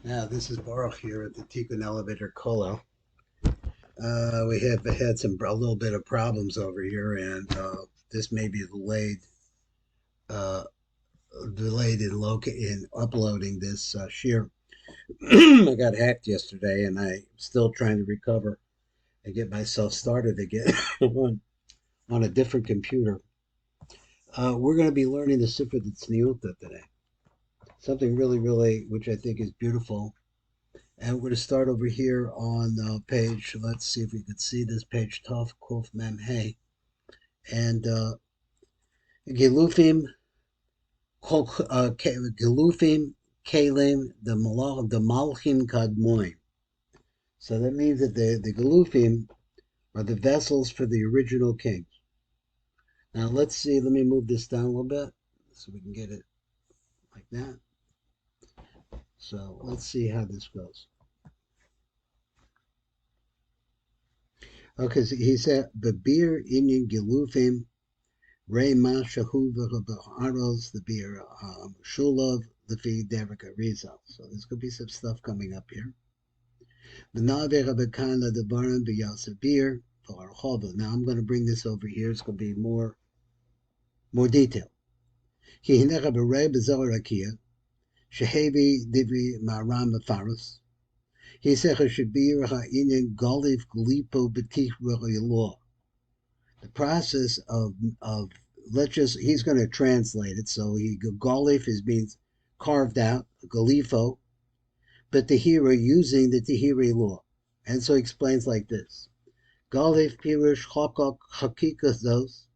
Now, this is Baruch here at the Tikkun Elevator Kollel. We have had a little bit of problems over here, and this may be uh, delayed in uploading this shir. I got hacked yesterday, and I'm still trying to recover and get myself started again on a different computer. We're going to be learning the Sifra the Tzniuta today. Something really, which I think is beautiful. And we're going to start over here on page, let's see if we can see this page, Tov Kuf Mem Hey. And Gelufim, Gelufim Kalim, the Malchim Kadmoim. So that means that the Gelufim are the vessels for the original kings. Now let's see, let me move this down a little bit so we can get it like that. So let's see how this goes. Okay, so he said, Babir Inyan Gelufim Rema Shahuva Ba'aros, the beer Shulov, the feed Derek Rizal. So there's going to be some stuff coming up here. Now I'm going to bring this over here. It's going to be more detail. Shehevi Divri Maram Faros. He said Shabir Ha'inyan Golif Glipo Betich Law. The process of he's going to translate it. So Golif is being carved out, Galifo, but Tehira using the Tehiri law. And so he explains like this. Golif Pirush Chokok Hakikazos,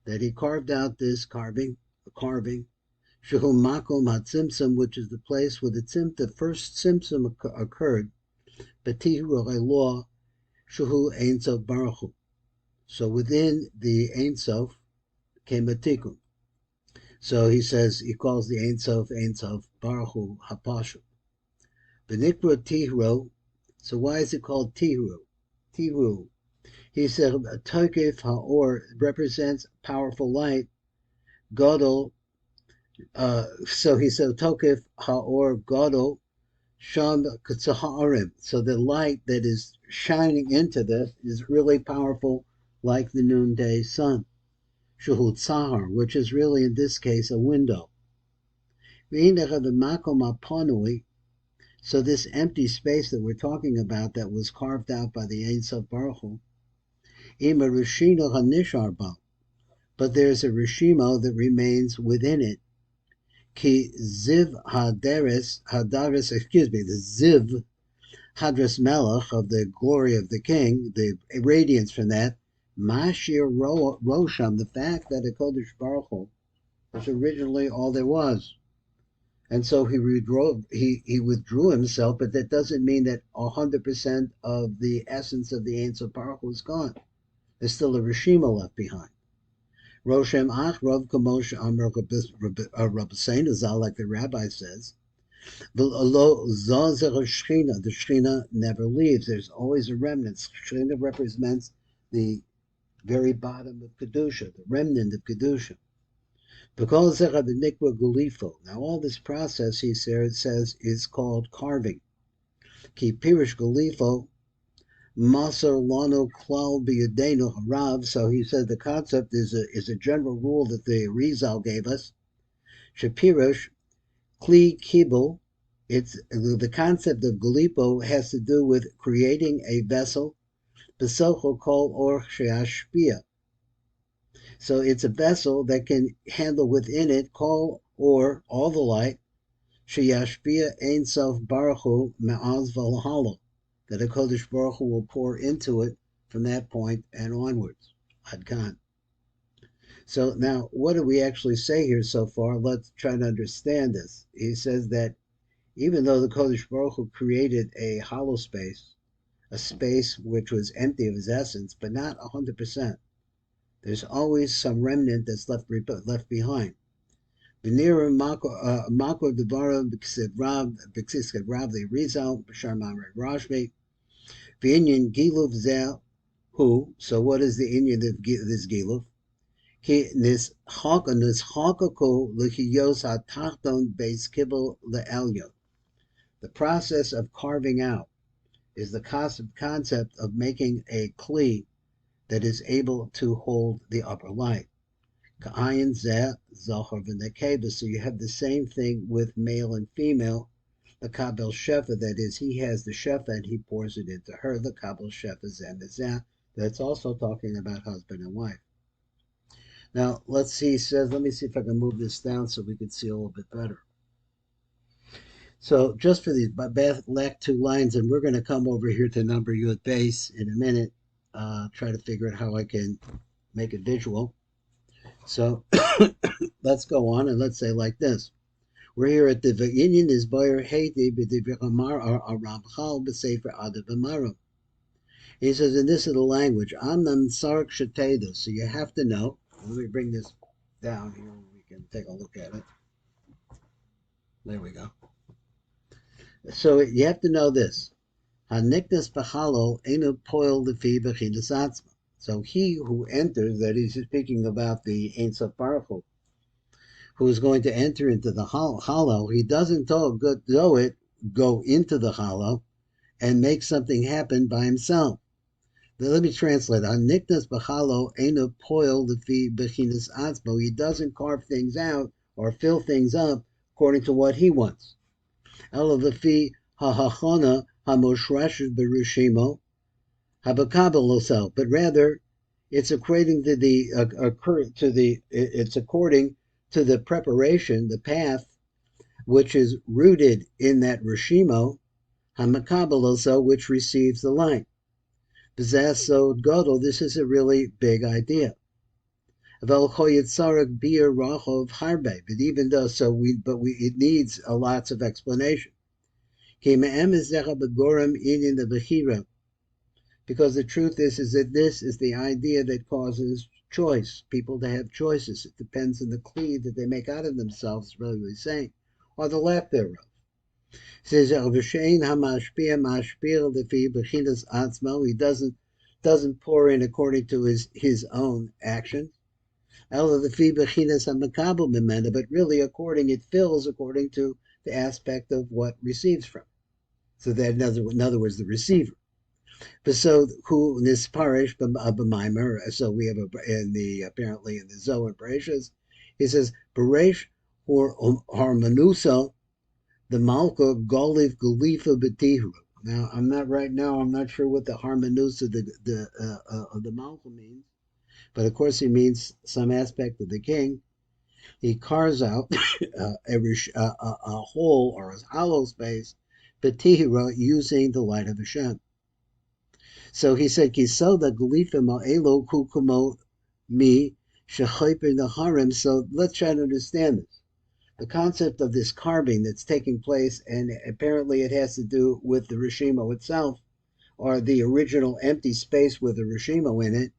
that he carved out this carving, Shehu Makom HaTzimtzum, which is the place where the first Tzimtzum occurred, but Tehiri law, Shehu Ein Sof Baruch Hu. So within the Ein Sof came a tikkun. So he calls the Ein Sof Baruch Hu Hapashu. Benikra Tihro. So why is it called Tihru? Tihru. He said Tokef Haor represents powerful light. Godel. So he said Tokef Haor Godel Sham Katsaharim. So the light that is shining into this is really powerful, like the noonday sun. Shuhut Sahar, which is really in this case a window. So this empty space that we're talking about that was carved out by the Ein Sof Baruch Hu, but there's a Rishimo that remains within it. Ki Ziv the Ziv Hadras Melech of the glory of the king, the radiance from that, Mashir Rosham, the fact that the Kodesh Baruch Hu was originally all there was. And so he withdrew himself, but that doesn't mean that 100% of the essence of the Ein Sof Baruch Hu is gone. There's still a Rishima left behind. Roshem Ach Rav Kamosh Amr Rabbeinu Zal, like the rabbi says, the Shechina never leaves. There's always a remnant. Shechina represents the very bottom of Kedusha, the remnant of Kedusha. Now all this process, he says, is called carving. Ki pirish galifo, masar lano klal biyadenu harav. So he said the concept is a general rule that the Rizal gave us. Shapirish kli kibul. It's the concept of galipo has to do with creating a vessel. Besocho kol or sheashpia. So it's a vessel that can handle within it all the light, sheyashpia ein sof baruch hu me'az v'lahalo, that a Kodesh Baruch Hu will pour into it from that point and onwards. Adkan. So now, what do we actually say here so far? Let's try to understand this. He says that even though the Kodesh Baruch Hu created a hollow space, a space which was empty of his essence, but not 100%, there's always some remnant that's left behind. V'nira mako devara b'ksiv rav the Rizal b'shar mamre Rashbi v'inyan giluv zeh hu. So what is the inyan of this giluv? Ki nishakako l'chiyos hatachton beis kibel le'elyon. The process of carving out is the concept of making a kli that is able to hold the upper light. Ka'ayin zeh zohar v'nekeba. So you have the same thing with male and female. The kabel shefa, that is, he has the shefa and he pours it into her. The kabel shefa zeh. That's also talking about husband and wife. Now, let's see, he says, let me see if I can move this down so we can see a little bit better. So just for these last two lines, and we're going to come over here to number Yud base in a minute, try to figure out how I can make it visual. So let's go on and let's say like this. We're here at the V'inyan is Boyer Heiti B'divrichamar Ramchal B'Sefer Adavamarim. He says, and this is the language, Amnam Sark Shateda. So you have to know. Let me bring this down here. We can take a look at it. There we go. So you have to know this. Haniknas B'chalo Enu Poil Lefi B'chinas Atzma. So he who enters, that he's speaking about the Ein Sof Baruch Hu, who is going to enter into the hollow, he doesn't go into the hollow and make something happen by himself. Let me translate. Haniknas B'chalo Enu Poil Lefi B'chinas Atzma. He doesn't carve things out or fill things up according to what he wants. Ela Lefi Hahachana Hamoshrashes B'Rishimo Habakabaloso, but rather it's according to it's according to the preparation, the path, which is rooted in that Rishimo, Hamakabaloso, which receives the light. B'zasod Godel, this is a really big idea. But even though it needs lots of explanation. Because the truth is that this is the idea that causes choice, people to have choices. It depends on the kli that they make out of themselves, really saying, or the lack thereof. It says, he doesn't pour in according to his own actions. But really it fills according to the aspect of what receives from. So that in other words, the receiver. So who this parish b'maimer? So we have apparently in the Zohar and Bereshis, he says Beresh or harmanusa the malka golif gulifa betihu. Now I'm not sure what the harmanusa of the malka means, but of course he means some aspect of the king. He carves out a hole or a hollow space betihira using the light of Hashem. So he said, "Kisoda glifim ha'elo kukumo mi shechoper naharim." So let's try to understand this. The concept of this carving that's taking place, and apparently it has to do with the Rishimo itself, or the original empty space with the Rishimo in it.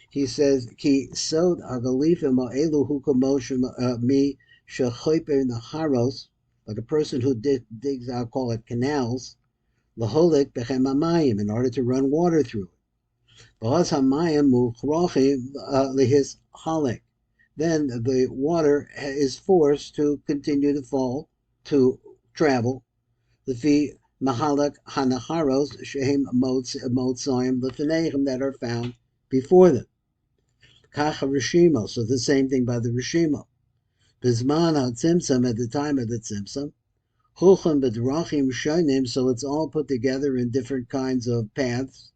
He says, "Ki sod agalifim ha'elo kukumo mi shechoper naharos," like a person who digs, I'll call it canals. Laholik bechem hamayim, in order to run water through it. B'haz hamayim muchrochim lihis halik. Then the water is forced to continue to travel. Lefi mahalak hanaharos shehem motzoyim lefaneichim, that are found before them. Kacha Rishimo, so the same thing by the Rishimo. Bizman ha-tzimtzum, at the time of the tzimtzum. Chulchan b'drachim shonim, so it's all put together in different kinds of paths.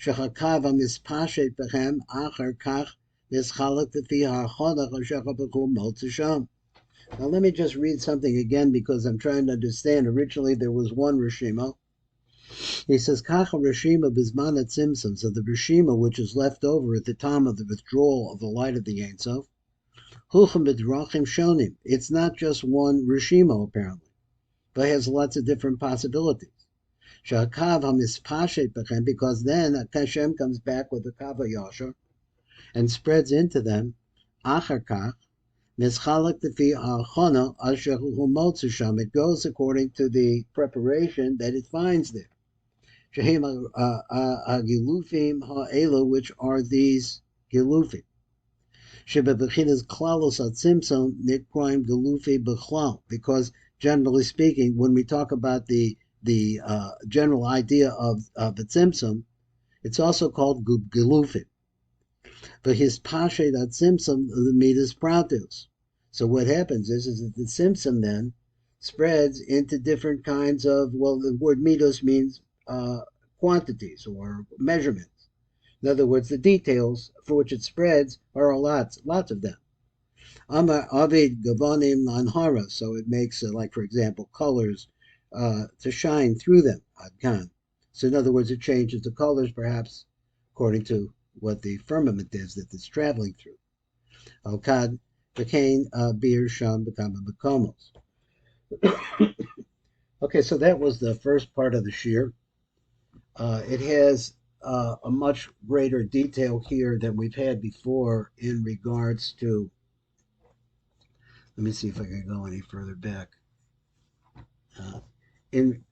Shechakav hamispashet bechem achar kach nischalak lefi ha'chonach ha'shechapachum motzasham. Now let me just read something again because I'm trying to understand. Originally there was one Rishima. He says Kacha Rishima bizman atzimtzum, so the Rishima which is left over at the time of the withdrawal of the light of the Ein Sof. Chulchan b'drachim shonim. It's not just one Rishima apparently, but has lots of different possibilities. Shakav hamispashet bechem, because then Hashem comes back with the kav yasher and spreads into them. Achar kach nischalak lefi ha'chona asher hu motzasham. It goes according to the preparation that it finds there. Shehem ha'gilufim ha'elu, which are these gilufim. Shebebechinas klalos atzimtzon nikroim gilufi bechlal, because generally speaking, when we talk about the the general idea of the tzimtzum, it's also called gelufin. But his pashe that tzimtzum the midas pratus. So what happens is that the tzimtzum then spreads into different kinds of, well, the word midos means quantities or measurements. In other words, the details for which it spreads are lots of them. Amar avid gavanim lanhara, so it makes, like for example, colors to shine through them. Adkan. So in other words, it changes the colors, perhaps according to what the firmament is that it's traveling through. Al-Kad became Bir Sham Bekama Bekomos. Okay, so that was the first part of the shir. It has a much greater detail here than we've had before in regards to, let me see if I can go any further back. In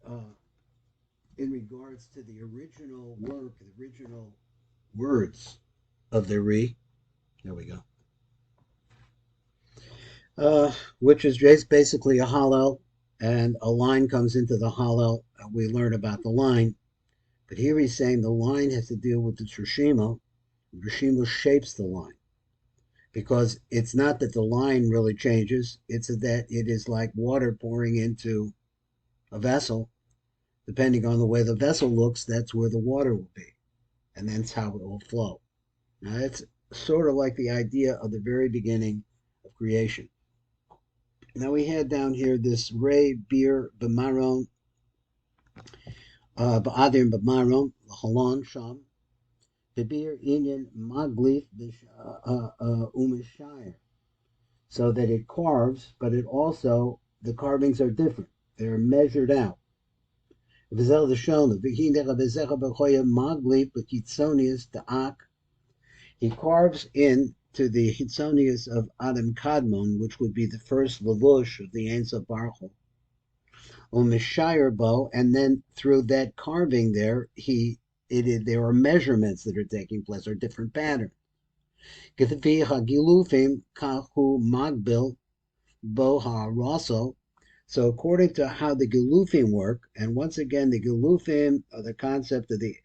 regards to the original work, the original words of the Re, there we go, which is basically a Hallel, and a line comes into the Hallel, and we learn about the line. But here he's saying the line has to deal with the Rishima. Rishima shapes the line. Because it's not that the line really changes, it's that it is like water pouring into a vessel. Depending on the way the vessel looks, that's where the water will be. And that's how it will flow. Now, it's sort of like the idea of the very beginning of creation. Now, we had down here this Rei Bir B'maron, Ba'adir B'maron, Halon Sham, B'bir Inyan Maglif Umishayr. So that it carves, but it also, the carvings are different. They're measured out. He carves into the Hitzonius of Adam Kadmon, which would be the first Lavush of the Ein Sof Baruch Hu, Bo, and then through that carving there, there are measurements that are taking place, or different patterns. So according to how the gelufim work, and once again, the gelufim are the concept of the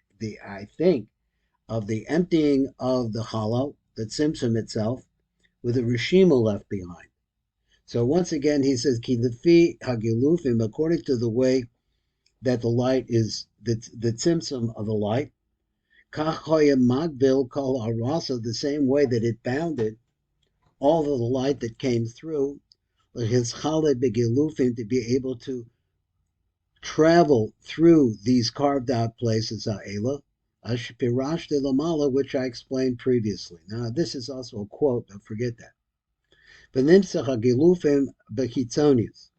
of the emptying of the challah, the tzimtzum itself, with a rishima left behind. So once again, he says, ki lefi hagelufim, according to the way that the light is, the tzimtzum of the light, kach hoya magbil kol arasa, the same way that it bounded all of the light that came through, his challah begelufim, to be able to travel through these carved out places, ha'ela, ashpirash de lamala, which I explained previously. Now, this is also a quote, don't forget that. V'nimtzach hagelufim bechitzonius.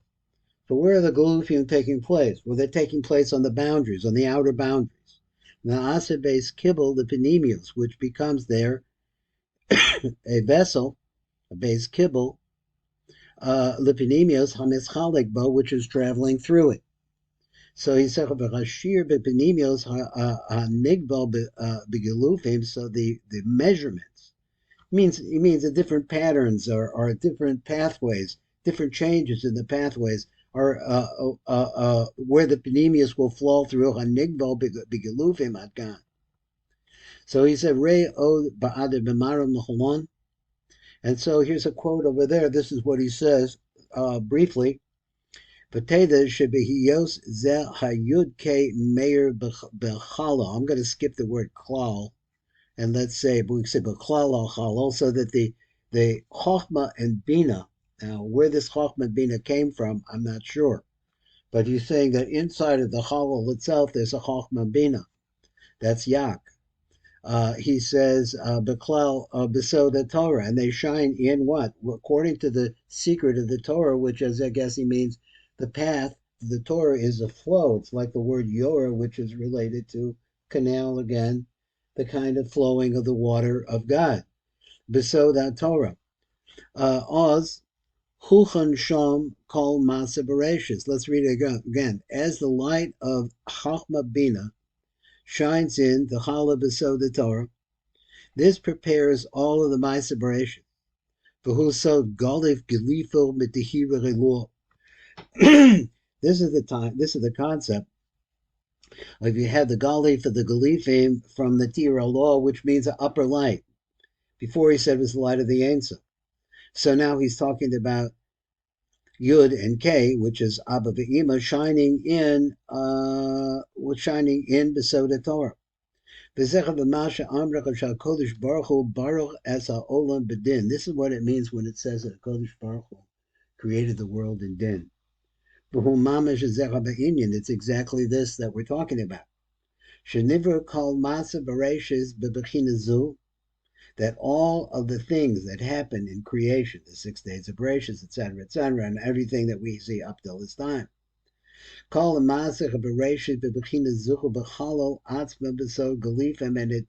So where are the gelufim taking place? Well, they're taking place on the boundaries, on the outer boundaries. Now, asebes kibble, the penimius, which becomes there a vessel, a base kibble, lepinimios hamischalik bo, which is traveling through it. So he said, "V'rashir bepinimios hanigbal begelufim." So the measurements means the different patterns or different pathways, different changes in the pathways are where the penimius will flow through hanigbal begelufim adgan. So he said, "Rei od ba'adir b'maram l'cholon." And so here's a quote over there. This is what he says briefly. Poteda shebehiyos ze hayud ke meir bechala. I'm going to skip the word klal, and let's say we say bechlal al chalal, so that the chokhmah and bina. Now, where this chokhmah and bina came from, I'm not sure, but he's saying that inside of the chalal itself, there's a chokhmah and bina. That's yak. He says, Beklal Besoda Torah, and they shine in what? According to the secret of the Torah, which, as I guess he means, the path. The Torah is a flow. It's like the word Yorah, which is related to canal again, the kind of flowing of the water of God. Besoda Torah. Oz, Hulchan Shom Kol Masa Bereshis. Let's read it again. As the light of Chachma Bina shines in the challah b'soda Torah, this prepares all of the ma'aser bereshis. V'hu sod galif gelifo mitihira elor. This is the concept If you have the Gali for the Galifim from the Tira law, which means an upper light. Before he said it was the light of the Ein Sof. So now he's talking about Yud and K, which is Abba Ve'ima, shining in Besoda Torah. This is what it means when it says that Kodesh Baruch Hu created the world in Din. It's exactly this that we're talking about. That all of the things that happen in creation, the 6 days of Bereshis, etc., and everything that we see up till this time, and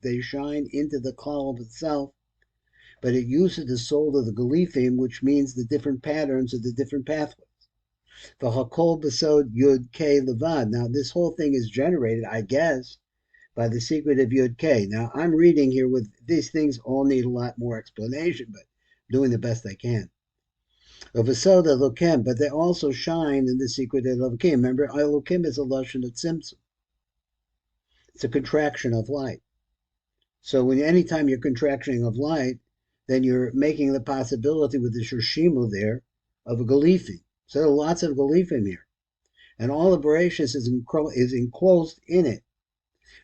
they shine into the klal of itself, but it uses the soul of the galifim, which means the different patterns of the different pathways. The hakol besod yud k levad. Now this whole thing is generated, I guess, by the secret of Yud K. Now, I'm reading here with these things all need a lot more explanation, but doing the best I can. Of Asod Elokim, but they also shine in the secret of Elokim. Remember, Elokim is a lashon of tzimtzum. It's a contraction of light. So when anytime you're contracting of light, then you're making the possibility with the Shoshimu there of a Galifi. So there are lots of Galifim here. And all of Bereshis is enclosed in it.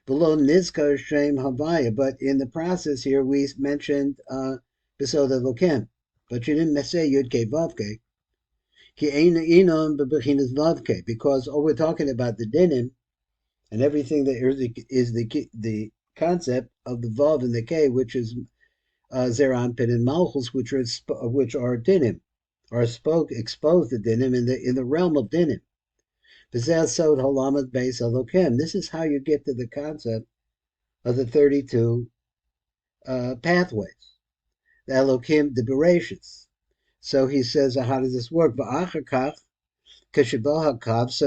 Below Nizkar Shem Havaya, but in the process here we mentioned Besod Elokim, but you didn't say Yud Ke Vavke. Ki Ein Inon Bebechinas Vavke, because we're talking about the dinim and everything that is the concept of the Vav and the K, which is Zeran Pin and Malchus, which are dinim, are exposed to dinim in the realm of dinim. This is how you get to the concept of the 32 pathways, the Elokim, the Bereshis. So he says, how does this work? So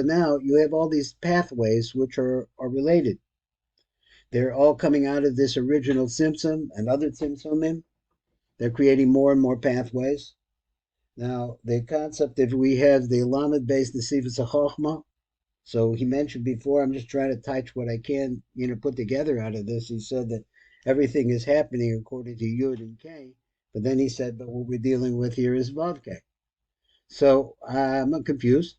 now you have all these pathways which are related. They're all coming out of this original Tzimtzum and other Tzimtzumim. They're creating more and more pathways. Now, the concept, if we have the Lamed-based Nesivus HaChochma, so he mentioned before, I'm just trying to touch what I can, put together out of this. He said that everything is happening according to Yud and K, but then he said, but what we're dealing with here is Vav K. So I'm confused.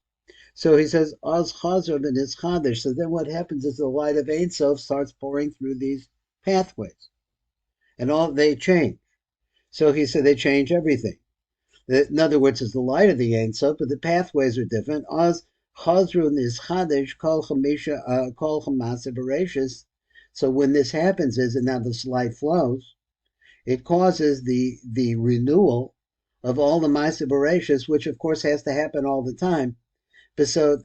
So he says, Oz Chazor and his Chadash. So then what happens is the light of Ein Sof starts pouring through these pathways, and all they change. So he said they change everything. In other words, it's the light of the Ein Sof, but the pathways are different. Oz Chazrun is Chadash Kol Chamasa Bereshis. So when this happens, and now this light flows, it causes the renewal of all the Masa Bereshis, which of course has to happen all the time. So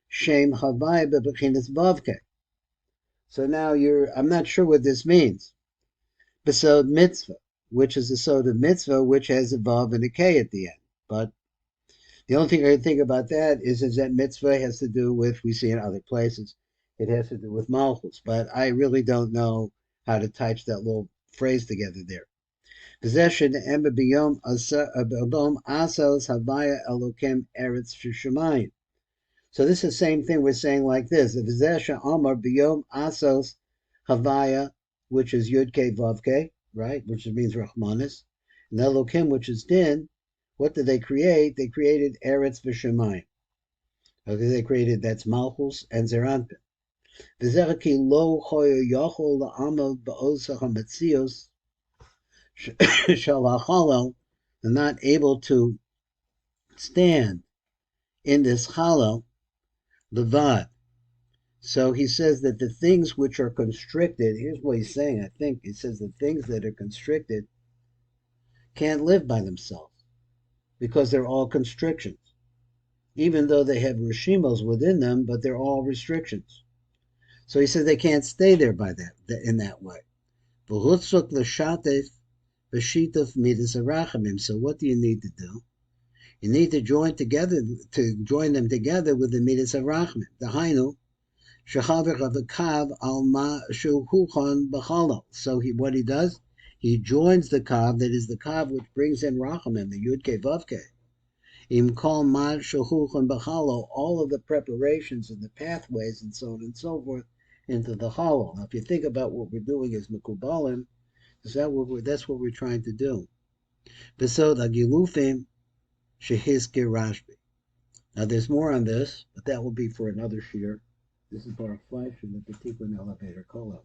Shem Havai Bebechinas Vavke. So now I'm not sure what this means. Besod Mitzvah, which is the Sod of Mitzvah, which has a Vav and a K at the end. But the only thing I can think about that is that mitzvah has to do with, we see in other places, it has to do with Malchus. But I really don't know how to touch that little phrase together there. Possession Emba Biyom Asos Havaya Elokim Eretz Shushamayim. So this is the same thing we're saying like this. The Possession Amar Biyom Asos Havaya, which is Yud Ke Vav Ke, right? Which means Rahmanis. And Elokim, which is Din. What did they create? They created Eretz V'Shemayim. Okay, they created, that's Malchus and Zeranpin. V'zeraki lo choyo yochol la'amod ba'osa hametzios shalachalel, and not able to stand in this chalel, levad. So he says that the things which are constricted, here's what he's saying, I think. He says the things that are constricted can't live by themselves, because they're all constrictions, even though they have rishimos within them, but they're all restrictions. So he says they can't stay there by in that way. So what do you need to do? You need to join them together with the midas harachmim. The hainu shechaver of the kav al ma shuhuchon b'chalo. So what he does, he joins the kav, that is the kav which brings in rachamim, the yud ke vav ke, Im kol mad shahuchan b'chalo, all of the preparations and the pathways and so on and so forth into the hollow. Now, if you think about what we're doing as Mekubalim, that's what we're trying to do. Besod agilufim shehiske Rashbi. Now, there's more on this, but that will be for another shir. This is Baruch Fleisch in the Tikkun Elevator Kolo.